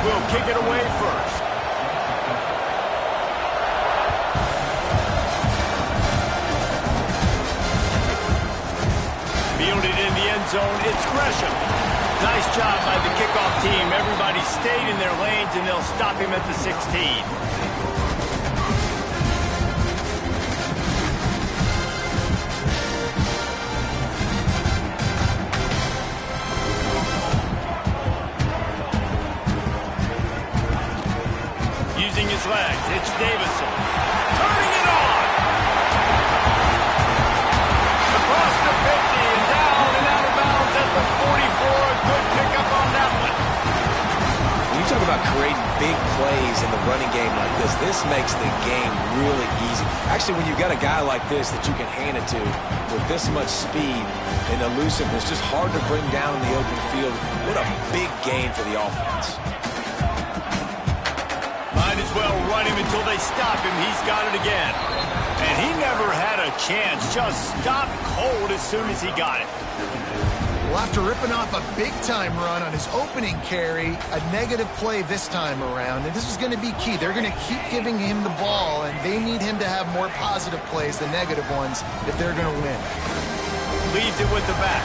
will kick it away first. Fielded in the end zone, it's Gresham. Nice job by the kickoff team. Everybody stayed in their lanes, and they'll stop him at the 16. Using his legs, it's Davison. Turning it on! Across the 50 and down and out of bounds at the 44. A good pickup on that one. When you talk about creating big plays in the running game like this makes the game really easy. Actually, when you've got a guy like this that you can hand it to with this much speed and elusiveness, just hard to bring down in the open field. What a big gain for the offense. Might as well run him until they stop him. He's got it again. And he never had a chance. Just stopped cold as soon as he got it. Well, after ripping off a big-time run on his opening carry, a negative play this time around, and this is going to be key. They're going to keep giving him the ball, and they need him to have more positive plays than negative ones if they're going to win. Leaves it with the back.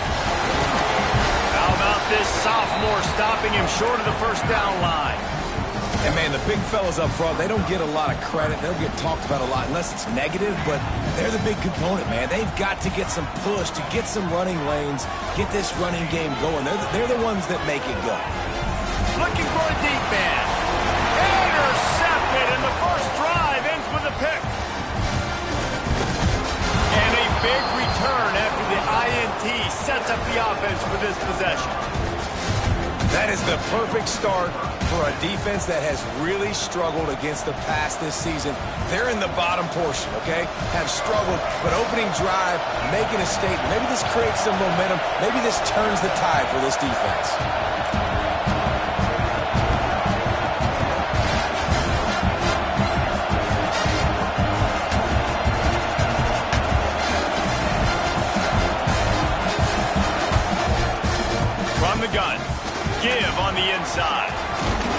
How about this sophomore stopping him short of the first down line? And, man, the big fellas up front, they don't get a lot of credit. They don't get talked about a lot unless it's negative, but they're the big component, man. They've got to get some push, to get some running lanes, get this running game going. They're the ones that make it go. Looking for a deep man. Intercepted, and the first drive ends with a pick. And a big return after the INT sets up the offense for this possession. That is the perfect start for a defense that has really struggled against the pass this season. They're in the bottom portion, okay? Have struggled, but opening drive, making a statement. Maybe this creates some momentum. Maybe this turns the tide for this defense. From the gun. Give on the inside.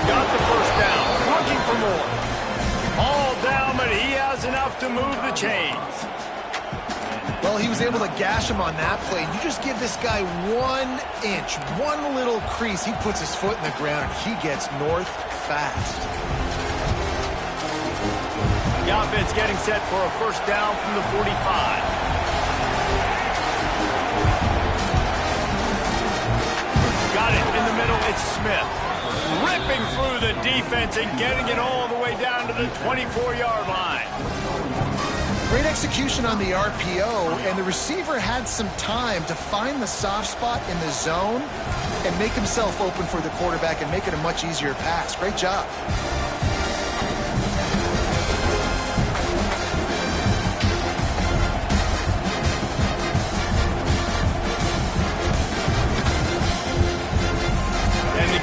Got the first down. Looking for more. All down, but he has enough to move the chains. Well, he was able to gash him on that play. You just give this guy 1 inch, one little crease. He puts his foot in the ground, and he gets north fast. The offense getting set for a first down from the 45. Got it in the middle, it's Smith. Ripping through the defense and getting it all the way down to the 24-yard line. Great execution on the RPO, and the receiver had some time to find the soft spot in the zone and make himself open for the quarterback and make it a much easier pass. Great job.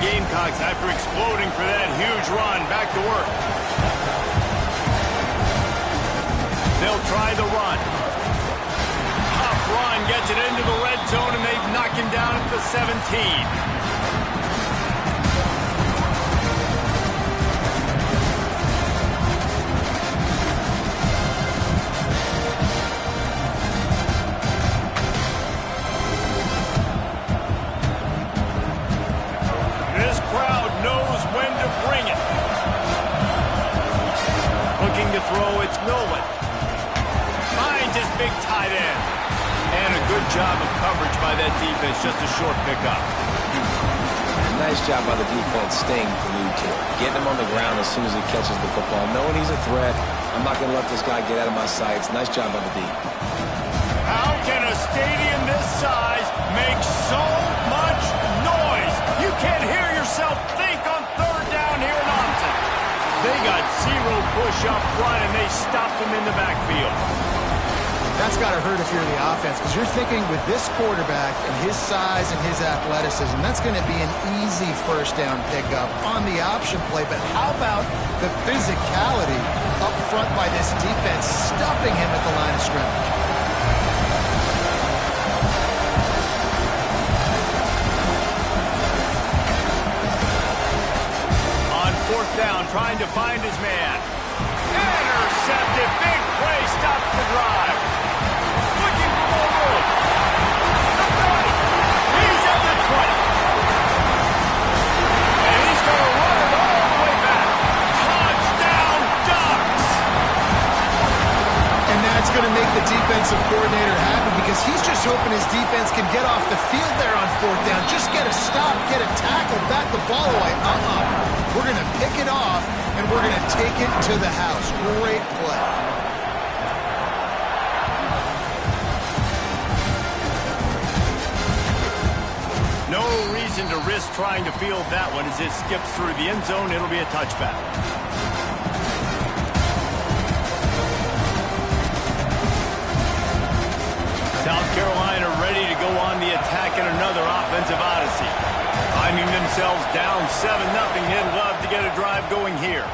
Gamecocks, after exploding for that huge run, back to work. They'll try the run. Tough run, gets it into the red zone, and they knock him down at the 17. Throw, it's Nolan. Finds his big tight end. And a good job of coverage by that defense, just a short pickup. Nice job by the defense staying glued to it. Getting him on the ground as soon as he catches the football. Knowing he's a threat, I'm not going to let this guy get out of my sights. Nice job by the D. How can a stadium this size make so much noise? You can't hear yourself think on third down here in Austin. They got zero push up front, and they stopped him in the backfield. That's got to hurt if you're the offense, because you're thinking with this quarterback and his size and his athleticism, that's going to be an easy first down pickup on the option play. But how about the physicality up front by this defense, stuffing him at the line of scrimmage? his man. Intercepted. Big play stops the drive. Looking for more room. The 30. He's at the 20. And he's going to run it all the way back. Touchdown, Ducks. And that's going to make the defensive coordinator happy because he's just hoping his defense can get off the field there on fourth down. Just get a stop, get a tackle, back the ball away. We're going to pick it off, and we're going to take it to the house. Great play. No reason to risk trying to field that one as it skips through the end zone. It'll be a touchback. South Carolina ready to go on the attack in another offensive odyssey. Finding themselves down 7-0, they'd love to get a drive going here.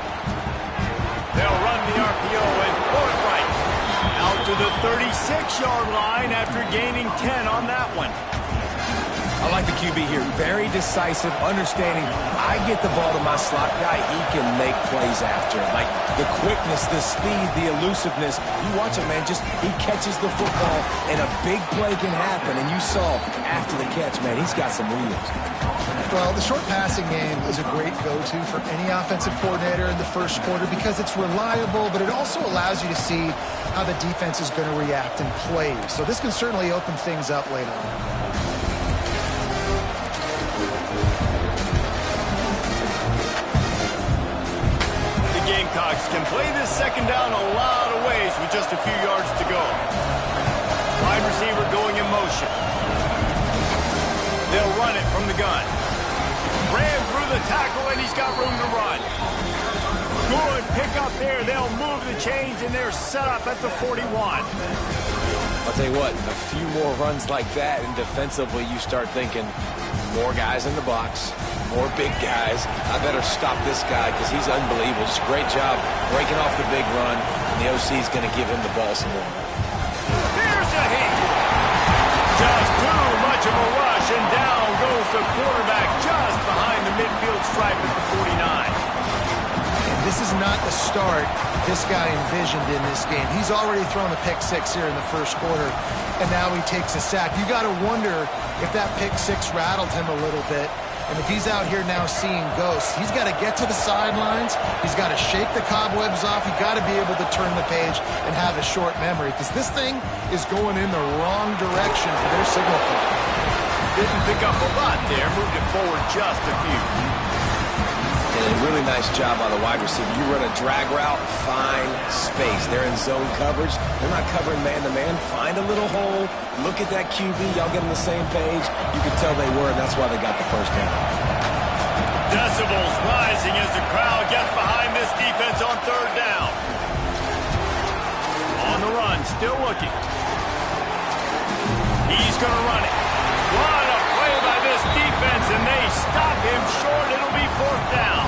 They'll run the RPO and forthright. Out to the 36-yard line after gaining 10 on that one. I like the QB here. Very decisive, understanding I get the ball to my slot guy, he can make plays after. Like the quickness, the speed, the elusiveness. You watch it, man, just he catches the football and a big play can happen. And you saw after the catch, man, he's got some wheels. Well, the short passing game is a great go-to for any offensive coordinator in the first quarter because it's reliable, but it also allows you to see how the defense is going to react and play. So this can certainly open things up later on. Gamecocks can play this second down a lot of ways with just a few yards to go. Wide receiver going in motion. They'll run it from the gun. Ran through the tackle, and he's got room to run. Good pick up there. They'll move the chains, and they're set up at the 41. I'll tell you what, a few more runs like that, and defensively you start thinking more guys in the box, more big guys. I better stop this guy because he's unbelievable. Just a great job breaking off the big run, and the OC is going to give him the ball some more. Here's a hit. Just too much of a rush, and down goes the quarterback just behind the midfield stripe at the 49. This is not the start this guy envisioned in this game. He's already thrown a pick six here in the first quarter, and now he takes a sack. You got to wonder if that pick six rattled him a little bit. And if he's out here now seeing ghosts, he's got to get to the sidelines. He's got to shake the cobwebs off. He's got to be able to turn the page and have a short memory because this thing is going in the wrong direction for their signal clock. Didn't pick up a lot there. Moved it forward just a few. And a really nice job by the wide receiver. You run a drag route, find space. They're in zone coverage. They're not covering man-to-man. Find a little hole. Look at that QB. Y'all get on the same page. You can tell they were, and that's why they got the first down. Decibels rising as the crowd gets behind this defense on third down. On the run, still looking. He's going to run it. What a play by this defense, and they stop him short. It'll be fourth down.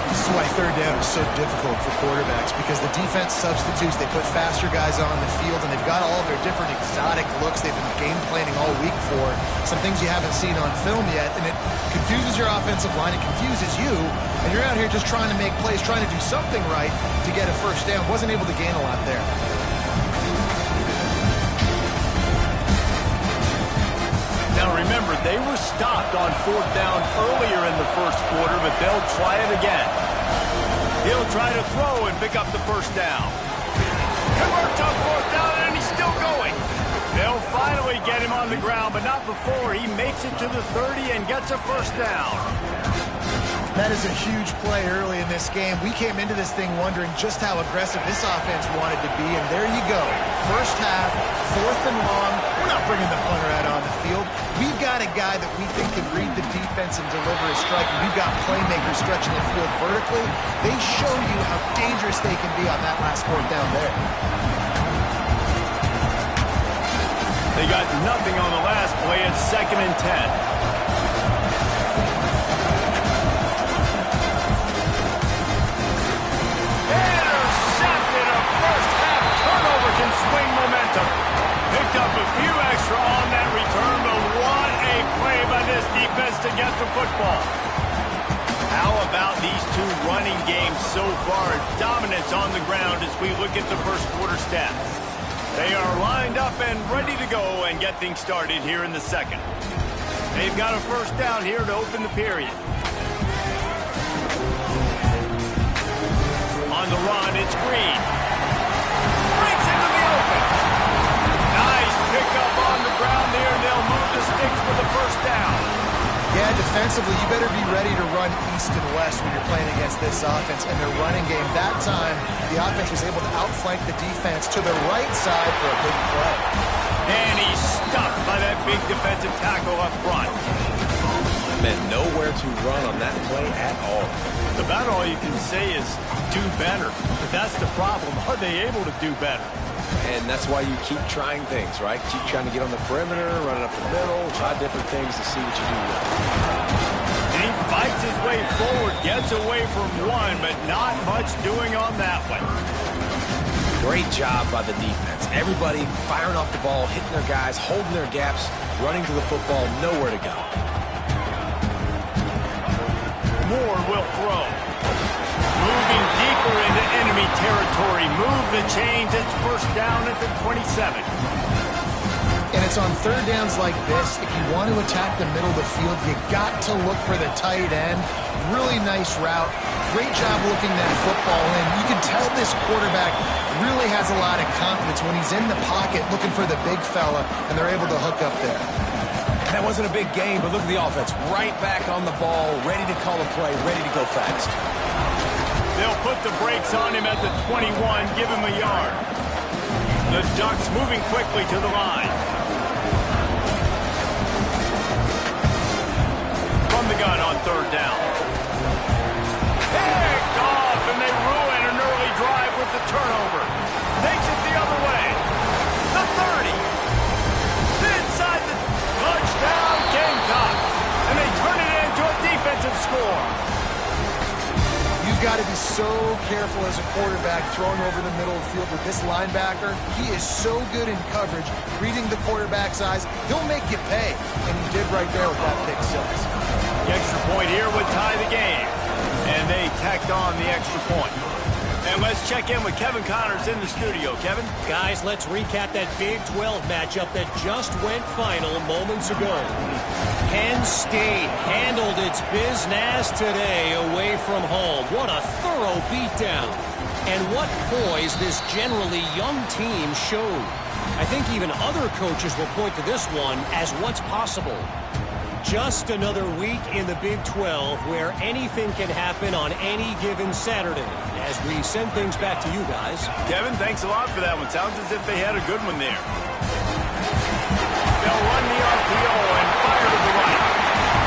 This is why third down is so difficult for quarterbacks because the defense substitutes. They put faster guys on the field, and they've got all of their different exotic looks they've been game planning all week for. Some things you haven't seen on film yet, and it confuses your offensive line. It confuses you, and you're out here just trying to make plays, trying to do something right to get a first down. Wasn't able to gain a lot there. Now remember, they were stopped on fourth down earlier in the first quarter, but they'll try it again. He'll try to throw and pick up the first down. Converts on fourth down, and he's still going. They'll finally get him on the ground, but not before he makes it to the 30 and gets a first down. That is a huge play early in this game. We came into this thing wondering just how aggressive this offense wanted to be, and there you go. First half, fourth and long. We're not bringing the punter out on the field. We've got a guy that we think can read the defense and deliver a strike, and we've got playmakers stretching the field vertically. They show you how dangerous they can be on that last fourth down there. They got nothing on the last play. It's 2nd and 10. Swing momentum. Picked up a few extra on that return, but what a play by this defense to get the football. How about these two running games so far is dominance on the ground as we look at the first quarter stats. They are lined up and ready to go and get things started here in the second. They've got a first down here to open the period. On the run, it's Green. Breaks into the open. Nice pickup on the ground there, and they'll move the sticks for the first down. Yeah, defensively, you better be ready to run east and west when you're playing against this offense and their running game. That time, the offense was able to outflank the defense to the right side for a big play. And he's stuffed by that big defensive tackle up front. Man, nowhere to run on that play at all. About all you can say is do better. But that's the problem. Are they able to do better? And that's why you keep trying things, right? Keep trying to get on the perimeter, run it up the middle, try different things to see what you do well. And he fights his way forward, gets away from one, but not much doing on that one. Great job by the defense. Everybody firing off the ball, hitting their guys, holding their gaps, running to the football, nowhere to go. Moore will throw. Moving deeper into enemy territory. Move the chains. It's first down at the 27. And it's on third downs like this. If you want to attack the middle of the field, you got to look for the tight end. Really nice route. Great job looking that football in. You can tell this quarterback really has a lot of confidence when he's in the pocket looking for the big fella, and they're able to hook up there. That wasn't a big game, but look at the offense. Right back on the ball, ready to call a play, ready to go fast. They'll put the brakes on him at the 21, give him a yard. The Ducks moving quickly to the line. From the gun on third down. Picked off, and they ruin an early drive with the turnover. Takes it the other way. The 30. Inside the touchdown, Gamecocks. And they turn it into a defensive score. You've got to be so careful as a quarterback throwing over the middle of the field with this linebacker. He is so good in coverage, reading the quarterback's eyes. He'll make you pay, and he did right there with that pick six. The extra point here would tie the game, and they tacked on the extra point. And let's check in with Kevin Connors in the studio. Kevin? Guys, let's recap that Big 12 matchup that just went final moments ago. Penn State handled its business today away from home. What a thorough beatdown. And what poise this generally young team showed. I think even other coaches will point to this one as what's possible. Just another week in the Big 12 where anything can happen on any given Saturday. As we send things back to you guys. Kevin, thanks a lot for that one. Sounds as if they had a good one there. They'll run the RPO and fire to the right.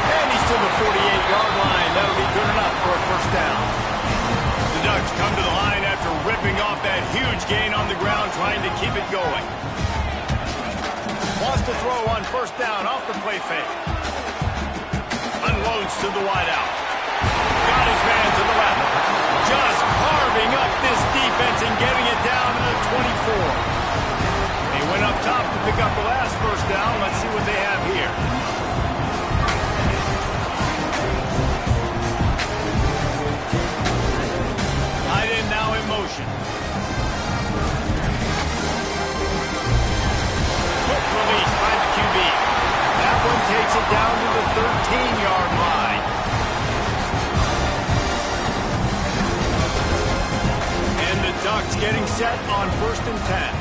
And he's to the 48-yard line. That'll be good enough for a first down. The Ducks come to the line after ripping off that huge gain on the ground, trying to keep it going. Wants to throw on first down off the play fake. Unloads to the wideout. Got his man to the left. Just carving up this defense and getting it down to the 24. He went up top to pick up the last first down. Let's see what they have here. Tight end now in motion. Quick release by the QB. That one takes it down to the 13-yard line. And the Ducks getting set on 1st and 10.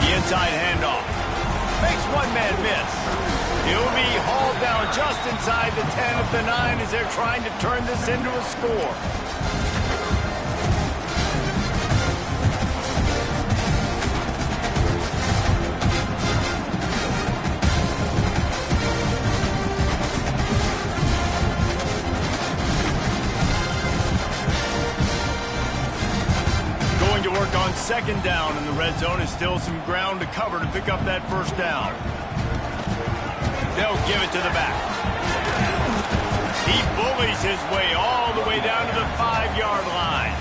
The inside handoff. Makes one man miss. He'll be hauled down just inside the 10 of the 9 as they're trying to turn this into a score. To work on second down in the red zone is still some ground to cover to pick up that first down. They'll give it to the back. He bullies his way all the way down to the 5-yard line.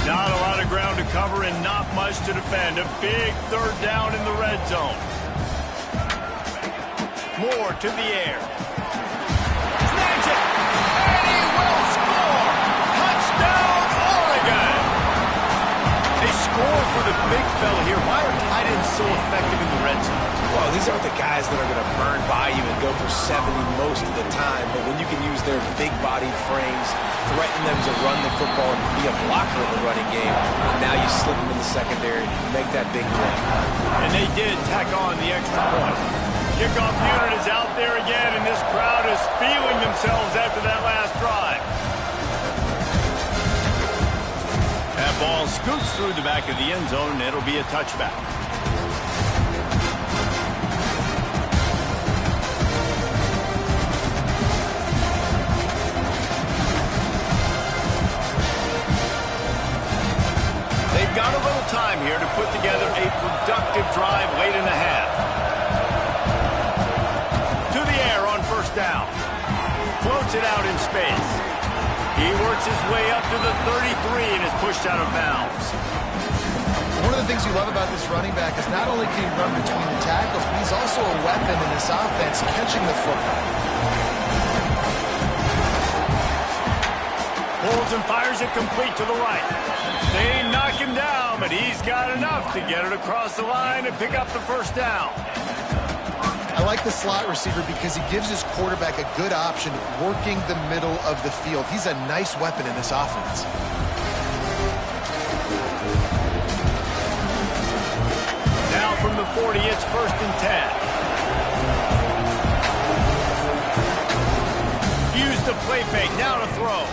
Not a lot of ground to cover and not much to defend. A big third down in the red zone. Moore to the air. Snags it, and he will score! Touchdown, Oregon! They score for the big fella here. Why are tight ends so effective in the red zone? Well, these aren't the guys that are going to burn by you and go for 70 most of the time, but when you can use their big-bodied frames, threaten them to run the football and be a blocker in the running game, and now you slip them in the secondary, make that big play. And they did tack on the extra point. Kickoff unit is out there again, and this crowd is feeling themselves after that last drive. That ball scoots through the back of the end zone, and it'll be a touchback. They've got a little time here to put together a productive drive late in the half. To the air on first down. Floats it out in space. He works his way up to the 33 and is pushed out of bounds. One of the things you love about this running back is not only can he run between the tackles, but he's also a weapon in this offense catching the football. Pulls and fires it complete to the right. They knock him down, but he's got enough to get it across the line and pick up the first down. I like the slot receiver because he gives his quarterback a good option working the middle of the field. He's a nice weapon in this offense. Now from the 40, it's 1st and 10. Use the play fake, now to throw.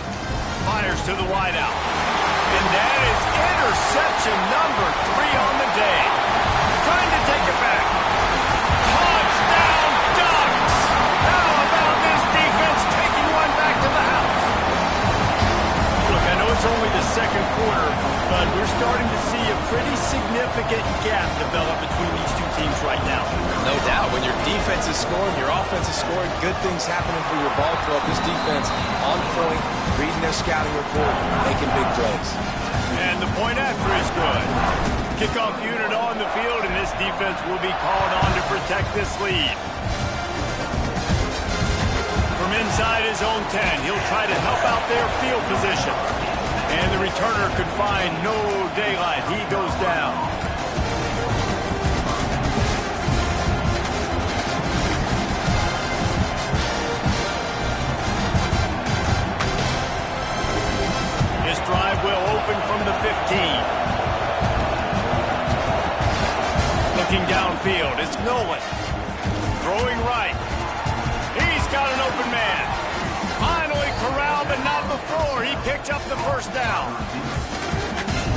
Fires to the wideout. And that is interception number 3 on the day. Trying to take it back. Touchdown, Ducks! How about this defense taking one back to the house? Look, I know it's only the second quarter, but we're starting to see a pretty significant gap develop between these two teams right now. No doubt. When your defense is scoring, your offense is scoring, good things happening for your ball club. This defense on point, reading their scouting report, making big plays. And the point after is good. Kickoff unit on the field, and this defense will be called on to protect this lead. From inside his own 10, he'll try to help out their field position. And the returner could find no daylight. He goes down. This drive will open from the 15. Looking downfield, it's Nolan. Throwing right. He's got an open man. Finally corralled, but not before. He picked up the first down.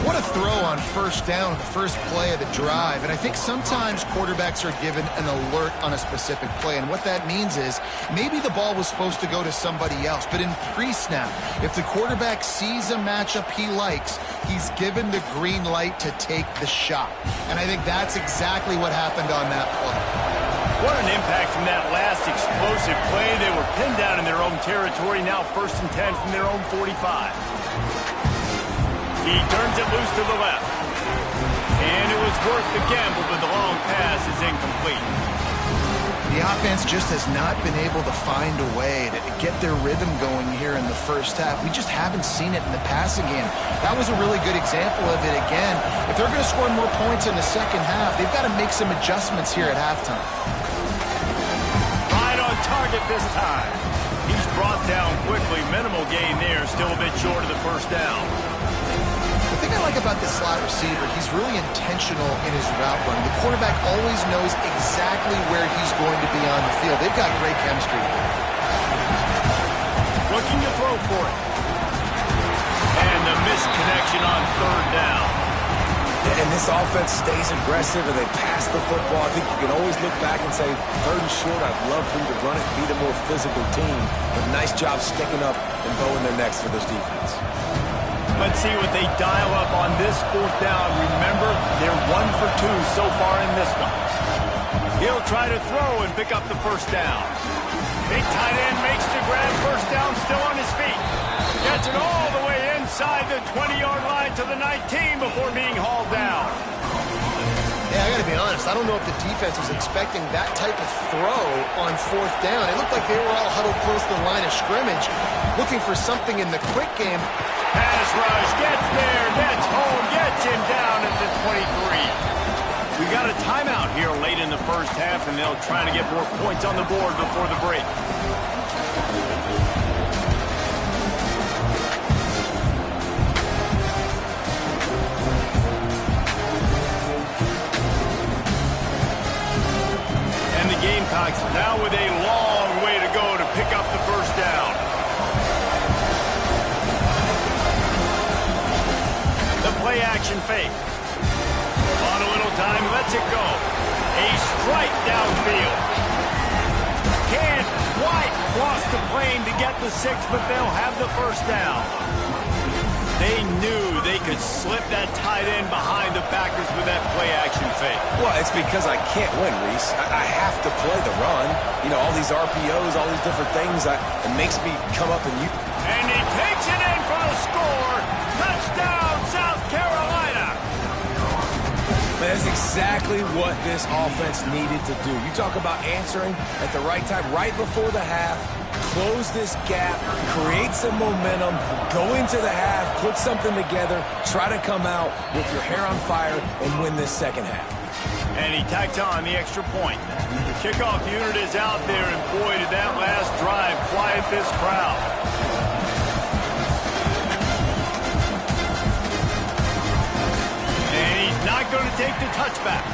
What a throw on first down, the first play of the drive. And I think sometimes quarterbacks are given an alert on a specific play. And what that means is maybe the ball was supposed to go to somebody else. But in pre-snap, if the quarterback sees a matchup he likes, he's given the green light to take the shot. And I think that's exactly what happened on that play. What an impact from that last explosive play. They were pinned down in their own territory. Now 1st and 10 from their own 45. He turns it loose to the left. And it was worth the gamble, but the long pass is incomplete. The offense just has not been able to find a way to get their rhythm going here in the first half. We just haven't seen it in the passing game. That was a really good example of it again. If they're going to score more points in the second half, they've got to make some adjustments here at halftime. Right on target this time. He's brought down quickly. Minimal gain there. Still a bit short of the first down. The thing I like about this slot receiver, he's really intentional in his route running. The quarterback always knows exactly where he's going to be on the field. They've got great chemistry. Looking to throw for it. And the missed connection on 3rd down. And this offense stays aggressive and they pass the football. I think you can always look back and say, 3rd and short, I'd love for you to run it and be the more physical team. But nice job sticking up and bowing their necks for this defense. Let's see what they dial up on this 4th down. Remember, they're 1 for 2 so far in this one. He'll try to throw and pick up the first down. Big tight end makes the grab. First down, still on his feet. Gets it all the way inside the 20-yard line to the 19 before being hauled down. Yeah, I got to be honest. I don't know if the defense was expecting that type of throw on 4th down. It looked like they were all huddled close to the line of scrimmage, looking for something in the quick game. Pass rush, gets there, gets home, gets him down at the 23. We got a timeout here late in the first half, and they'll try to get more points on the board before the break. And the Gamecocks now with a long way to go to pick up the first down. The play action fake. On a little time, lets it go. A strike downfield. Can't quite cross the plane to get the 6, but they'll have the first down. They knew they could slip that tight end behind the backers with that play action fake. Well, it's because I can't win, Reese. I have to play the run. You know, all these RPOs, all these different things, it makes me come up and you. And he takes it in for the score. Touchdown, South Carolina. That's exactly what this offense needed to do. You talk about answering at the right time, right before the half, close this gap, create some momentum, go into the half, put something together, try to come out with your hair on fire and win this second half. And he tacked on the extra point. The kickoff unit is out there, and boy, did that last drive quiet this crowd. And he's not going to take the touchback.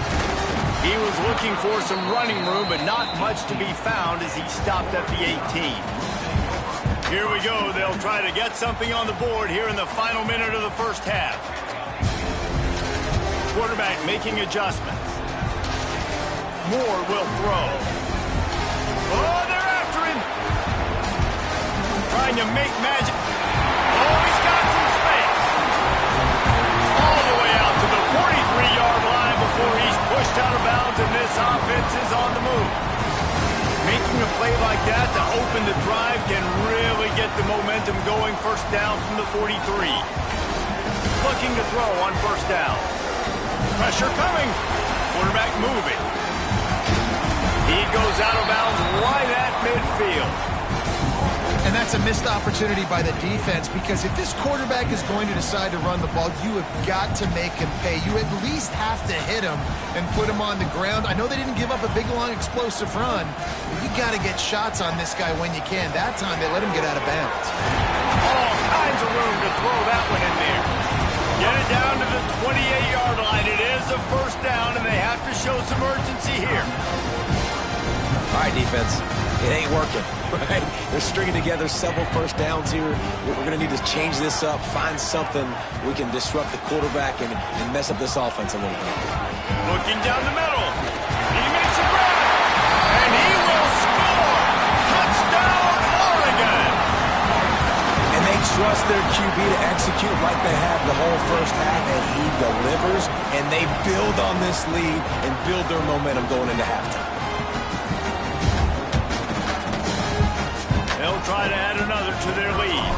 He was looking for some running room, but not much to be found as he stopped at the 18. Here we go. They'll try to get something on the board here in the final minute of the first half. Quarterback making adjustments. Moore will throw. Oh, they're after him. Trying to make magic. Oh, he's got some space. All the way out to the 43-yard line before he's pushed out of bounds, and this offense is on the move. Making a play like that to open the drive can really get the momentum going. First down from the 43. Looking to throw on first down. Pressure coming. Quarterback moving. He goes out of bounds right at midfield. And that's a missed opportunity by the defense, because if this quarterback is going to decide to run the ball, you have got to make him pay. You at least have to hit him and put him on the ground. I know they didn't give up a big, long, explosive run, but you got to get shots on this guy when you can. That time, they let him get out of bounds. All kinds of room to throw that one in there. Get it down to the 28-yard line. It is a first down, and they have to show some urgency here. All right, defense. It ain't working, right? They're stringing together several first downs here. We're going to need to change this up, find something we can disrupt the quarterback and mess up this offense a little bit. Looking down the middle. He makes a grab, and he will score. Touchdown, Oregon. And they trust their QB to execute like they have the whole first half, and he delivers, and they build on this lead and build their momentum going into halftime. They'll try to add another to their lead.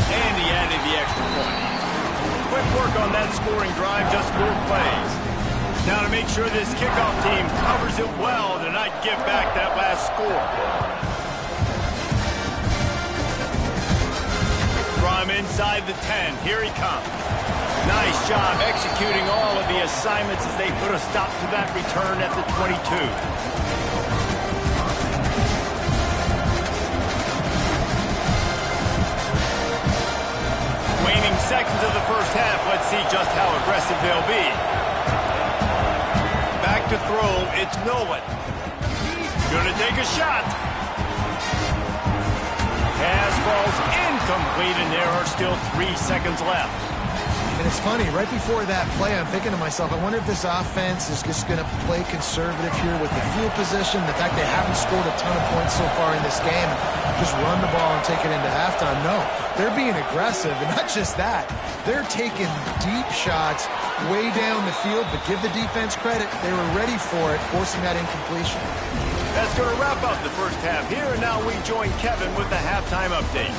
And he added the extra point. Quick work on that scoring drive, just 4 plays. Now to make sure this kickoff team covers it well to not give back that last score. From inside the 10, here he comes. Nice job executing all of the assignments as they put a stop to that return at the 22. Waning seconds of the first half. Let's see just how aggressive they'll be. Back to throw. It's Nolan. Gonna take a shot. Pass falls incomplete, and there are still 3 seconds left. And it's funny, right before that play, I'm thinking to myself, I wonder if this offense is just going to play conservative here with the field position, the fact they haven't scored a ton of points so far in this game, just run the ball and take it into halftime. No, they're being aggressive, and not just that. They're taking deep shots way down the field, but give the defense credit. They were ready for it, forcing that incompletion. That's going to wrap up the first half here, and now we join Kevin with the halftime update.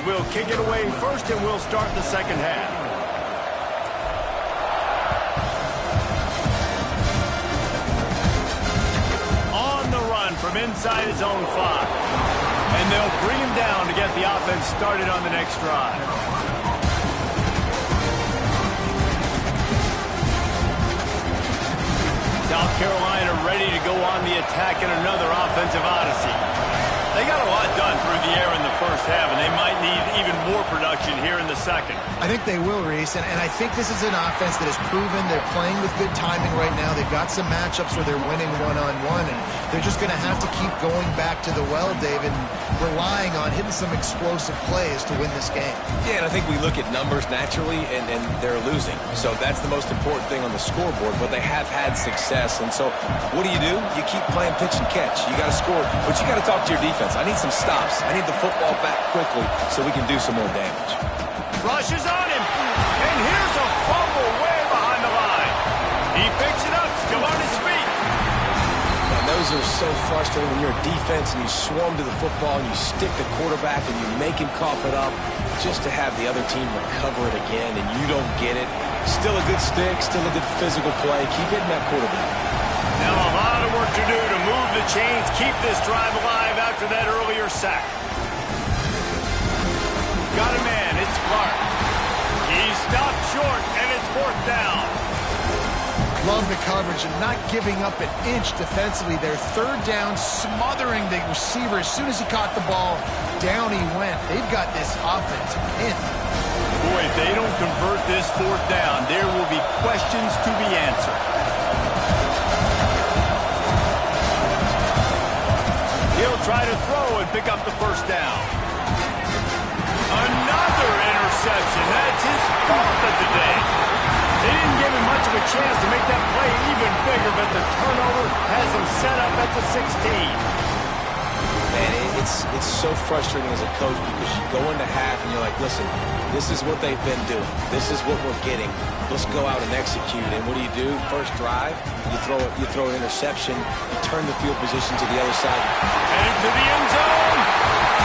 we'll kick it away first, and we'll start the second half. On the run from inside his own 5. And they'll bring him down to get the offense started on the next drive. South Carolina ready to go on the attack in another offensive odyssey. They got a lot done through the air in the first half, and they might need even more production here in the second. I think they will, Reese, and I think this is an offense that has proven they're playing with good timing right now. They've got some matchups where they're winning one-on-one, and they're just going to have to keep going back to the well, David, and relying on hitting some explosive plays to win this game. Yeah, and I think we look at numbers naturally, and they're losing. So that's the most important thing on the scoreboard, but they have had success. And so what do? You keep playing pitch and catch. You got to score, but you got to talk to your defense. I need some stops. I need the football back quickly so we can do some more damage. Rushes on him, and here's a fumble way behind the line. He picks it up, still on his feet. And those are so frustrating when you're a defense and you swarm to the football and you stick the quarterback and you make him cough it up just to have the other team recover it again and you don't get it. Still a good stick, still a good physical play. Keep hitting that quarterback. Now a lot of work to do to move the chains, keep this drive alive after that earlier sack. Got a man, it's Clark. He stopped short, and it's 4th down. Love the coverage and not giving up an inch defensively. Their 3rd down, smothering the receiver. As soon as he caught the ball, down he went. They've got this offense pinned. Boy, if they don't convert this 4th down, there will be questions to be answered. He'll try to throw and pick up the 1st down. Another interception. That's his 4th of the day. They didn't give him much of a chance to make that play even bigger, but the turnover has him set up at the 16. Man, it's so frustrating as a coach because you go into half and you're like, listen, this is what they've been doing. This is what we're getting. Let's go out and execute. And what do? First drive, you throw an interception, you turn the field position to the other side. Headed to the end zone.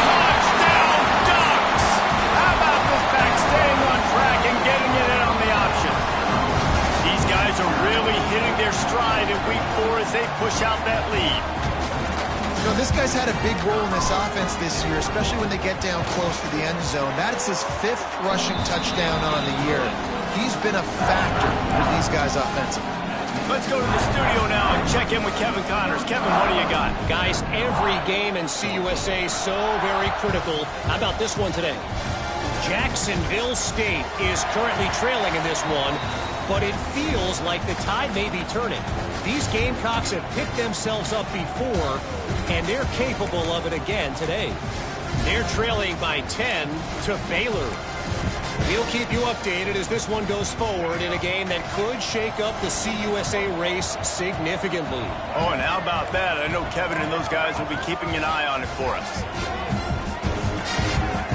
Touchdown, Ducks! How about this back staying on track and getting it in on the option? These guys are really hitting their stride in week 4 as they push out that lead. You know, this guy's had a big role in this offense this year, especially when they get down close to the end zone. That's his 5th rushing touchdown on the year. He's been a factor for these guys offensively. Let's go to the studio now and check in with Kevin Connors. Kevin, what do you got? Guys, every game in CUSA so very critical. How about this one today? Jacksonville State is currently trailing in this one, but it feels like the tide may be turning. These Gamecocks have picked themselves up before, and they're capable of it again today. They're trailing by 10 to Baylor. We'll keep you updated as this one goes forward in a game that could shake up the CUSA race significantly. Oh, and how about that? I know Kevin and those guys will be keeping an eye on it for us.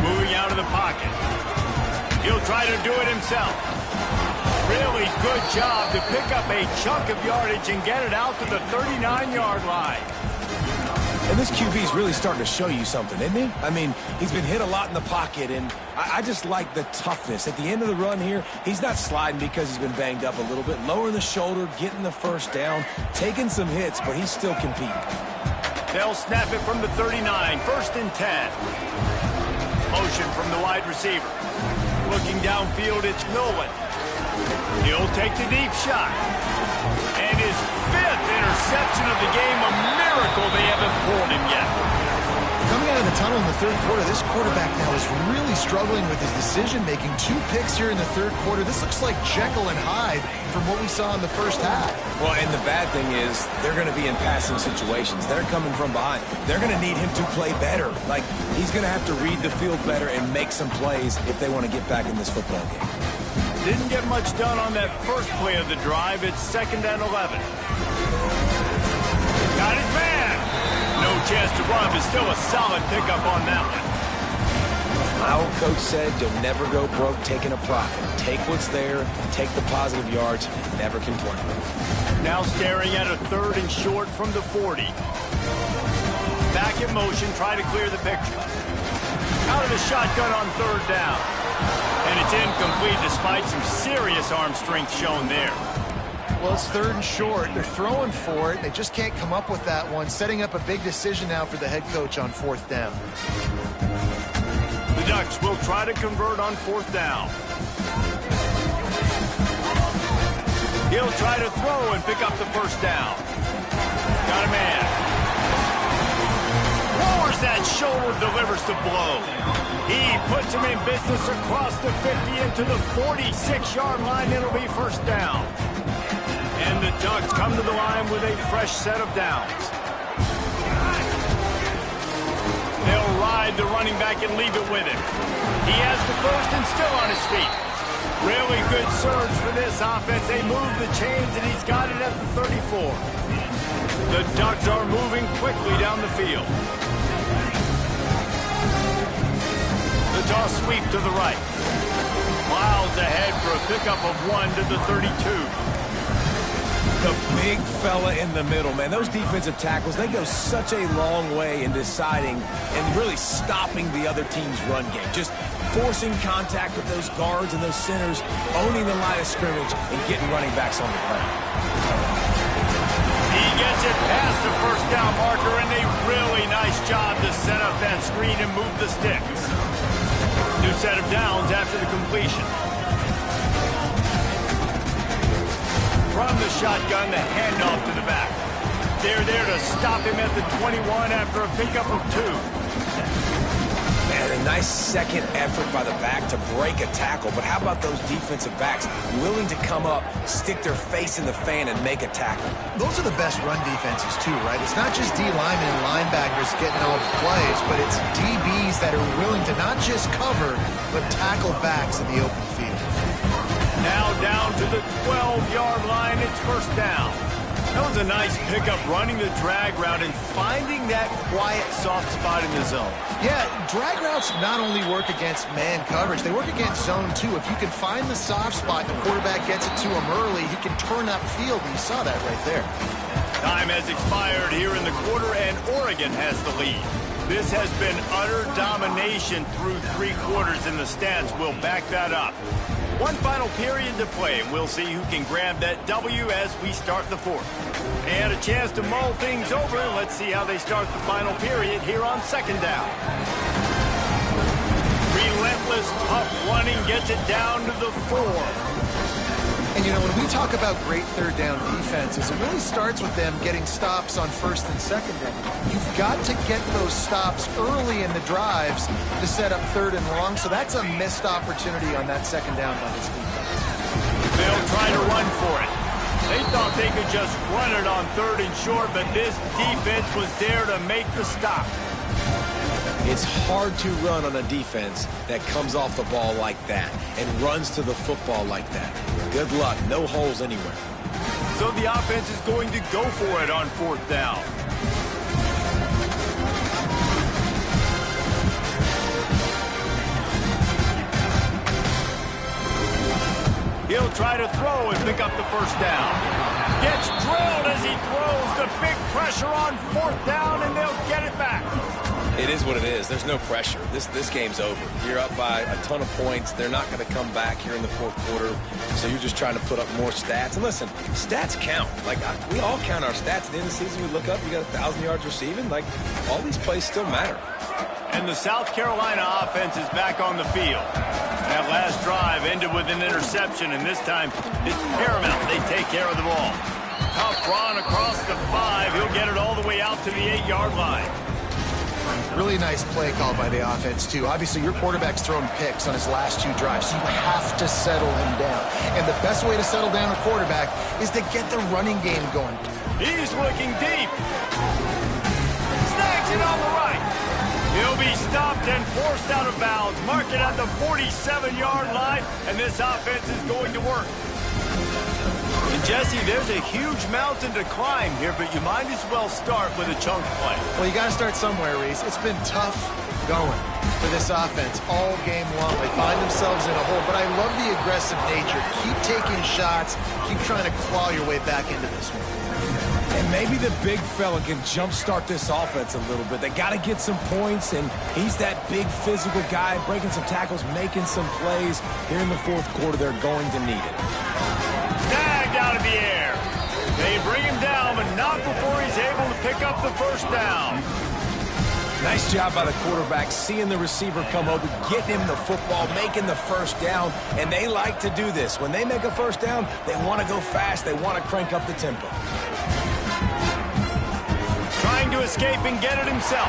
Moving out of the pocket. He'll try to do it himself. Really good job to pick up a chunk of yardage and get it out to the 39-yard line. And this QB's really starting to show you something, isn't he? I mean, he's been hit a lot in the pocket, and I just like the toughness. At the end of the run here, he's not sliding because he's been banged up a little bit. Lowering the shoulder, getting the 1st down, taking some hits, but he's still competing. They'll snap it from the 39, 1st and 10. Motion from the wide receiver. Looking downfield, it's Nolan. He'll take the deep shot. And his 5th interception of the game, a miracle they haven't pulled him yet. Coming out of the tunnel in the 3rd quarter, this quarterback now is really struggling with his decision-making. 2 picks here in the 3rd quarter. This looks like Jekyll and Hyde from what we saw in the first half. Well, and the bad thing is they're going to be in passing situations. They're coming from behind. They're going to need him to play better. Like, he's going to have to read the field better and make some plays if they want to get back in this football game. Didn't get much done on that first play of the drive. It's 2nd and 11. Got his man. No chance to run, but still a solid pickup on that one. My old coach said you'll never go broke taking a profit. Take what's there, take the positive yards, and never complain. Now staring at a 3rd and short from the 40. Back in motion, try to clear the picture. Out of the shotgun on third down. And it's incomplete despite some serious arm strength shown there. Well, it's third and short. They're throwing for it. They just can't come up with that one. Setting up a big decision now for the head coach on fourth down. The Ducks will try to convert on fourth down. He'll try to throw and pick up the first down. Got a man. Lowers that shoulder, delivers the blow. He puts him in business across the 50 into the 46-yard line. It'll be first down. And the Ducks come to the line with a fresh set of downs. They'll ride the running back and leave it with him. He has the first and still on his feet. Really good surge for this offense. They move the chains, and he's got it at the 34. The Ducks are moving quickly down the field. The toss sweep to the right. Miles ahead for a pickup of 1 to the 32. The big fella in the middle, man. Those defensive tackles, they go such a long way in deciding and really stopping the other team's run game. Just forcing contact with those guards and those centers, owning the line of scrimmage, and getting running backs on the ground. He gets it past the first down marker, and a really nice job to set up that screen and move the sticks. New set of downs after the completion. From the shotgun, the handoff to the back. They're there to stop him at the 21 after a pickup of 2. Man, a nice second effort by the back to break a tackle. But how about those defensive backs willing to come up, stick their face in the fan, and make a tackle? Those are the best run defenses, too, right? It's not just D linemen and linebackers getting all the plays, but it's DBs that are willing to not just cover, but tackle backs in the open field. Now down to the 12-yard line. It's first down. That was a nice pickup, running the drag route and finding that quiet, soft spot in the zone. Yeah, drag routes not only work against man coverage, they work against zone, too. If you can find the soft spot and the quarterback gets it to him early, he can turn upfield, and you saw that right there. Time has expired here in the quarter, and Oregon has the lead. This has been utter domination through 3 quarters, and the stats will back that up. One final period to play, and we'll see who can grab that W as we start the fourth. They had a chance to mull things over. Let's see how they start the final period here on second down. Relentless, tough running gets it down to the 4. And, you know, when we talk about great third down defenses, it really starts with them getting stops on first and second down. You've got to get those stops early in the drives to set up third and long, so that's a missed opportunity on that second down by this defense. They'll try to run for it. They thought they could just run it on third and short, but this defense was there to make the stop. It's hard to run on a defense that comes off the ball like that and runs to the football like that. Good luck. No holes anywhere. So the offense is going to go for it on fourth down. He'll try to throw and pick up the first down. Gets drilled as he throws. The big pressure on fourth down, and they'll get it back. It is what it is. There's no pressure. This game's over. You're up by a ton of points. They're not going to come back here in the fourth quarter, so you're just trying to put up more stats. And listen, stats count. Like, we all count our stats. At the end of the season, we look up, you got 1,000 yards receiving. Like, all these plays still matter. And the South Carolina offense is back on the field. That last drive ended with an interception, and this time it's paramount they take care of the ball. Tough run across the 5. He'll get it all the way out to the 8-yard line. Really nice play call by the offense, too. Obviously, your quarterback's thrown picks on his last 2 drives, so you have to settle him down. And the best way to settle down a quarterback is to get the running game going. He's looking deep. Snags it on the right. He'll be stopped and forced out of bounds. Mark it at the 47-yard line, and this offense is going to work. And Jesse, there's a huge mountain to climb here, but you might as well start with a chunk play. Well, you got to start somewhere, Reese. It's been tough going for this offense all game long. They find themselves in a hole, but I love the aggressive nature. Keep taking shots. Keep trying to claw your way back into this one. And maybe the big fella can jumpstart this offense a little bit. They got to get some points, and he's that big physical guy, breaking some tackles, making some plays. Here in the fourth quarter, they're going to need it. Snagged out of the air. They bring him down, but not before he's able to pick up the first down. Nice job by the quarterback, seeing the receiver come over, getting him the football, making the first down, and they like to do this. When they make a first down, they want to go fast. They want to crank up the tempo. Trying to escape and get it himself.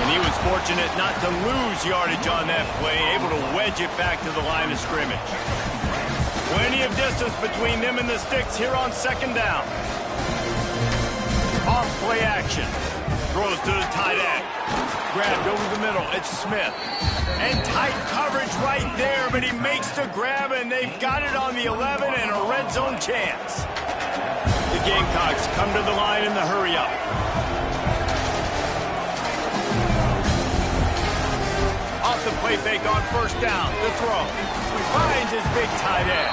And he was fortunate not to lose yardage on that play, able to wedge it back to the line of scrimmage. Plenty of distance between them and the sticks here on second down. Off play action. Throws to the tight end. Grabbed over the middle. It's Smith. And tight coverage right there, but he makes the grab, and they've got it on the 11 and a red zone chance. The Gamecocks come to the line in the hurry-up. Off the play fake on first down. The throw. Finds his big tight end.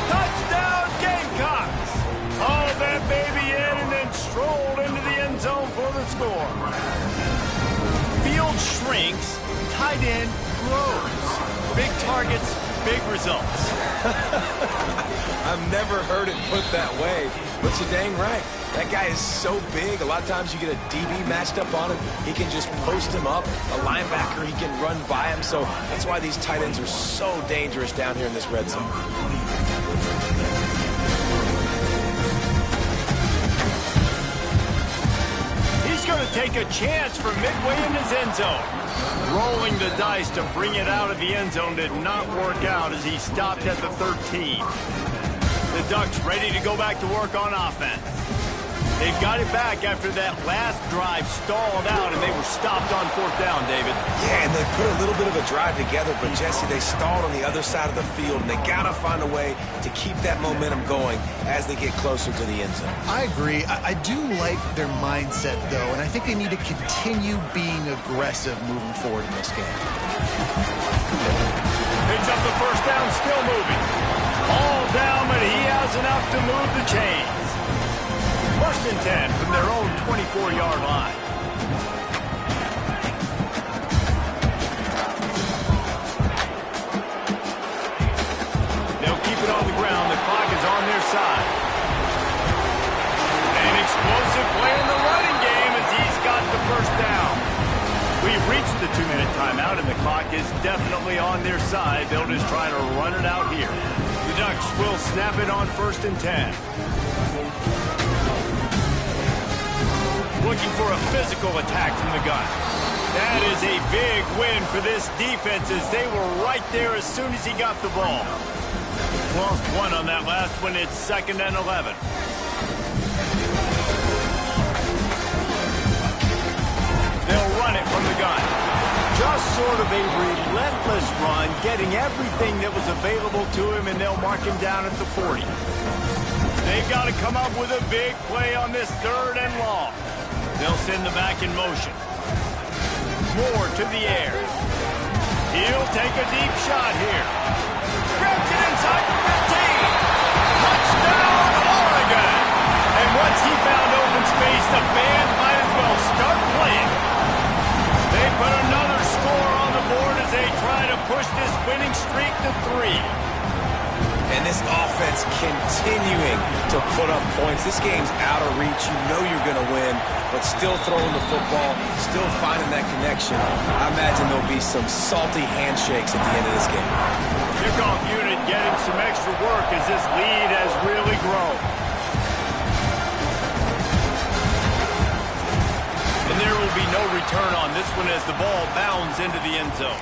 Touchdown, Gamecocks! Hauled that baby in and then strolled into the end zone for the score. Field shrinks, tight end grows. Big targets, big results. I've never heard it put that way, but you're dang right. That guy is so big. A lot of times you get a DB matched up on him. He can just post him up. A linebacker, he can run by him. So that's why these tight ends are so dangerous down here in this red zone. He's going to take a chance from midway in his end zone. Rolling the dice to bring it out of the end zone did not work out as he stopped at the 13. The Ducks ready to go back to work on offense. They've got it back after that last drive stalled out, and they were stopped on fourth down, David. Yeah, and they put a little bit of a drive together, but, Jesse, they stalled on the other side of the field, and they got to find a way to keep that momentum going as they get closer to the end zone. I agree. I do like their mindset, though, and I think they need to continue being aggressive moving forward in this game. Picks up the first down, still moving. All down, but he has enough to move the chains. First and 10 from their own 24-yard line. They'll keep it on the ground. The clock is on their side. An explosive play in the running game as he's got the first down. We've reached the 2-minute timeout, and the clock is definitely on their side. They'll just try to run it out here. The Ducks will snap it on first and 10. Looking for a physical attack from the gun. That is a big win for this defense as they were right there as soon as he got the ball. Lost one on that last one. It's second and 11. They'll run it from the gun. Just sort of a relentless run, getting everything that was available to him, and they'll mark him down at the 40. They've got to come up with a big play on this third and long. They'll send the back in motion. Moore to the air. He'll take a deep shot here. Grabs it inside the 15. Touchdown, Oregon! And once he found open space, the band might as well start playing. They put another score on the board as they try to push this winning streak to 3. And this offense continuing to put up points. This game's out of reach. You know you're going to win, but still throwing the football, still finding that connection. I imagine there'll be some salty handshakes at the end of this game. Kickoff unit getting some extra work as this lead has really grown. And there will be no return on this one as the ball bounds into the end zone.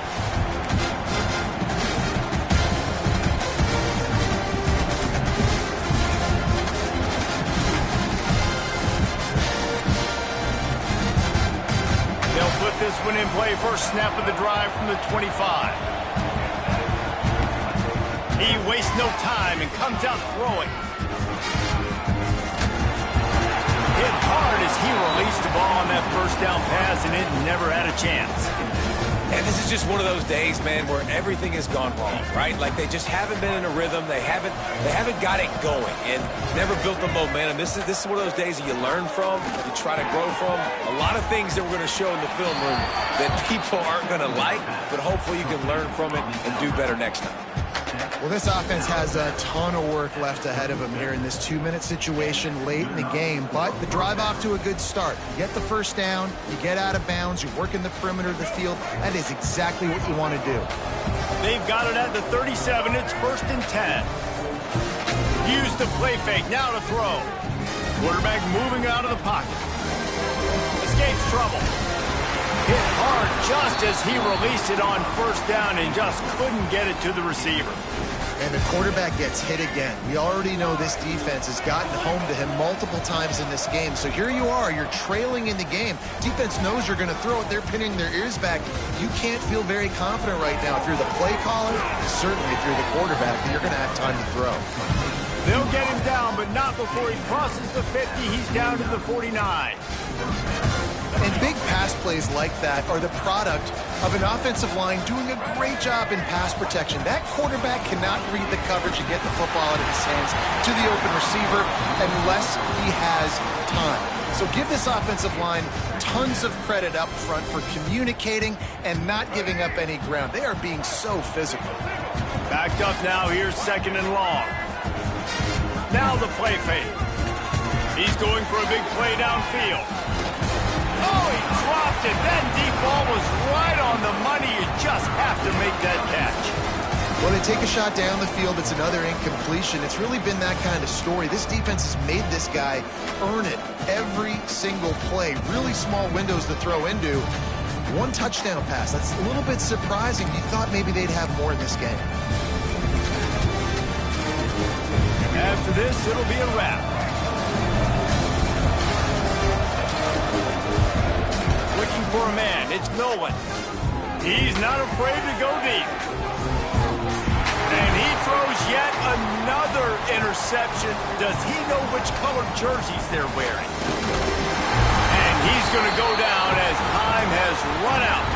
Put this one in play. First snap of the drive from the 25. He wastes no time and comes out throwing. Hit hard as he released the ball on that first down pass, and it never had a chance. And this is just one of those days, man, where everything has gone wrong, right? Like they just haven't been in a rhythm. They haven't got it going and never built the momentum. This is one of those days that you learn from, you try to grow from. A lot of things that we're going to show in the film room that people aren't going to like, but hopefully you can learn from it and do better next time. Well, this offense has a ton of work left ahead of them here in this 2-minute situation late in the game, but the drive off to a good start. You get the first down, you get out of bounds, you work in the perimeter of the field. That is exactly what you want to do. They've got it at the 37. It's 1st and 10. Use the play fake. Now to throw. Quarterback moving out of the pocket. Escapes trouble. Hit hard just as he released it on 1st down and just couldn't get it to the receiver. And the quarterback gets hit again. We already know this defense has gotten home to him multiple times in this game. So here you are, you're trailing in the game. Defense knows you're going to throw it. They're pinning their ears back. You can't feel very confident right now if you're the play caller, certainly if you're the quarterback, that you're going to have time to throw. They'll get him down, but not before he crosses the 50. He's down to the 49. And big pass plays like that are the product of an offensive line doing a great job in pass protection. That quarterback cannot read the coverage and get the football out of his hands to the open receiver unless he has time. So give this offensive line tons of credit up front for communicating and not giving up any ground. They are being so physical. Backed up now. Here's 2nd and long. Now the play fake. He's going for a big play downfield. Oh, he dropped it. That deep ball was right on the money. You just have to make that catch. Well, they take a shot down the field. It's another incompletion. It's really been that kind of story. This defense has made this guy earn it every single play. Really small windows to throw into. 1 touchdown pass. That's a little bit surprising. You thought maybe they'd have more in this game. After this, it'll be a wrap. Looking for a man. It's Nolan. He's not afraid to go deep. And he throws yet another interception. Does he know which colored jerseys they're wearing? And he's going to go down as time has run out.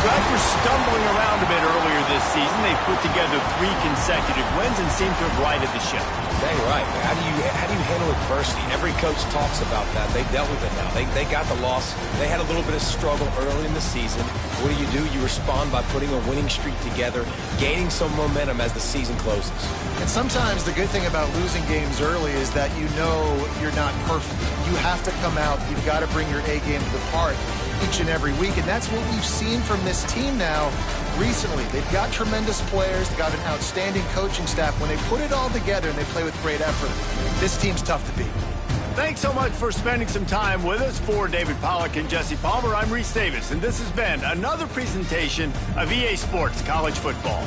So after stumbling around a bit earlier this season, they put together 3 consecutive wins and seem to have righted the ship. Dang right. How do you handle adversity? Every coach talks about that. They dealt with it now. They got the loss. They had a little bit of struggle early in the season. What do? You respond by putting a winning streak together, gaining some momentum as the season closes. And sometimes the good thing about losing games early is that you know you're not perfect. You have to come out. You've got to bring your A game to the part each and every week, and that's what we've seen from this team now recently. They've got tremendous players, they've got an outstanding coaching staff. When they put it all together and they play with great effort, this team's tough to beat. Thanks so much for spending some time with us. For David Pollack and Jesse Palmer, I'm Reese Davis, and this has been another presentation of EA Sports College Football.